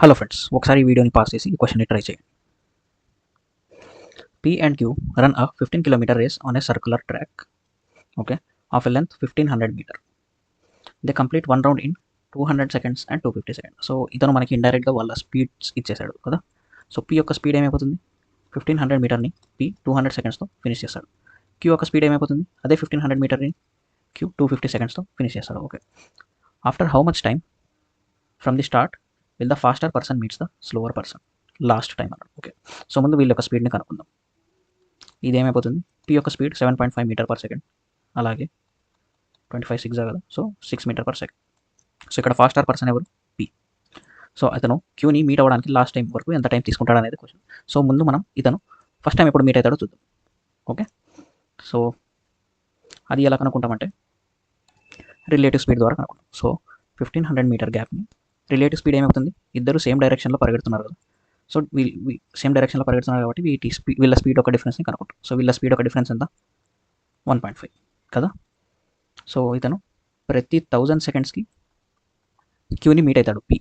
Hello friends, ఒకసారి ఈ వీడియోని పాస్ చేసి ఈ క్వశ్చన్ని ట్రై చేయండి. P and Q run a 15-kilometer race on a circular track, okay, of a length 1500 meter. They complete one round in 200 seconds and 250 seconds. So ఇతను మనకి ఇండైరెక్ట్గా వాళ్ళ స్పీడ్స్ ఇచ్చేసాడు కదా. సో P యొక్క స్పీడ్ ఏమైపోతుంది, 1500 మీటర్ని P 200 సెకండ్స్తో ఫినిష్ చేస్తాడు. Q యొక్క స్పీడ్ ఏమైపోతుంది, అదే 1500 మీటర్ని Q 250 సెకండ్స్తో ఫినిష్ చేస్తాడు. Okay, after how much time from the start will the faster person meets the slower person last time అన్నాడు. ఓకే, సో ముందు వీళ్ళ యొక్క స్పీడ్ని కనుక్కుందాం. ఇది ఏమైపోతుంది, P యొక్క స్పీడ్ 7.5 మీటర్ పర్ సెకండ్, అలాగే 25 6 కదా, so 6 meter per second. So ఇక్కడ ఫాస్టర్ పర్సన్ ఎవరు, P. సో అతను Qని మీట్ అవ్వడానికి లాస్ట్ టైం వరకు ఎంత టైం తీసుకుంటాడు అనేది క్వశ్చన్. సో ముందు మనం ఇతను ఫస్ట్ టైం ఎప్పుడు మీట్ అవుతాడో చూద్దాం. ఓకే, సో అది ఎలా కనుక్కుంటామంటే రిలేటివ్ స్పీడ్ ద్వారా కనుక్కుంటాం. సో 1500 మీటర్ గ్యాప్ని రిలేటివ్ స్పీడ్ ఏమవుతుంది, ఇద్దరు సేమ్ డైరెక్షన్లో పరిగెడుతున్నారు కదా. సో సేమ్ డైరెక్షన్లో పరిగెడుతున్నారు కాబట్టి వీళ్ళ స్పీడ్ ఒక డిఫరెన్స్ని కనుక్కుంటాం. సో వీళ్ళ స్పీడ్ ఒక డిఫరెన్స్ ఎంత, 1.5 కదా. సో ఇతను ప్రతి 1000 సెకండ్స్కి Qని మీట్ అవుతాడు P.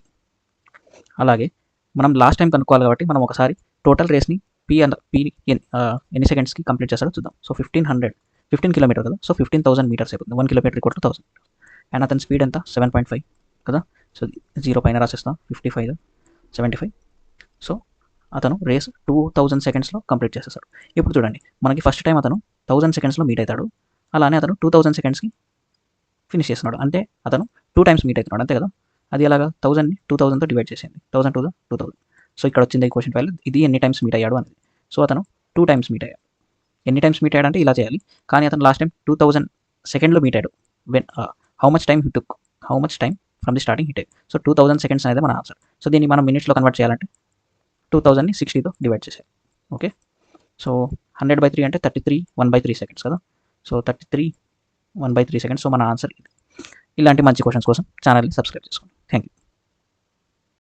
అలాగే మనం లాస్ట్ టైం కనుక్కోవాలి కాబట్టి మనం ఒకసారి టోటల్ రేస్ని P ఎన్ని సెకండ్స్కి కంప్లీట్ చేస్తాడో చూద్దాం. సో 15 కిలోమీటర్ కదా, సో 15,000 మీటర్స్ అయిపోతుంది. 1 కిలోమీటర్ ఈక్వల్ టు 1000. అండ్ అతని స్పీడ్ ఎంత, 7.5 కదా. సో 0 పైన రాసేస్తాం, 55 75. సో అతను రేస్ 2000 సెకండ్స్లో కంప్లీట్ చేసేస్తాడు. ఇప్పుడు చూడండి, మనకి ఫస్ట్ టైం అతను 1000 సెకండ్స్లో మీట్ అవుతాడు, అలానే అతను 2000 సెకండ్స్కి ఫినిష్ చేస్తున్నాడు. అంటే అతను 2 టైమ్స్ మీట్ అవుతున్నాడు, అంతే కదా. అది ఎలాగా, 1000ని 2000తో డివైడ్ చేసేయండి, 1000 to 2000. సో ఇక్కడ వచ్చింది ఈ క్వశ్చన్ ఫైల్, ఇది ఎన్ని టైమ్స్ మీట్ అయ్యాడు అనేది. సో అతను 2 టైమ్స్ మీట్ అయ్యాడు. ఎన్ని టైమ్స్ మీట్ అయ్యాడు అంటే ఇలా చేయాలి, కానీ అతను లాస్ట్ టైం 2000 సెకండ్లో మీట్ అయ్యాడు. When how much time from the starting hit. So 2000 seconds అనేది మన ఆన్సర్. సో దీన్ని మనం మినిట్స్లో కన్వర్ట్ చేయాలంటే 2000ని 60తో డివైడ్ చేసేయాలి. ఓకే, సో 100/3 అంటే 33 1/3 సెకండ్స్ కదా. So 33 1/3 seconds. సో మన ఆన్సర్ ఇది. ఇలాంటి మంచి క్వశ్చన్స్ కోసం ఛానల్ని సబ్స్క్రైబ్ చేసుకోండి.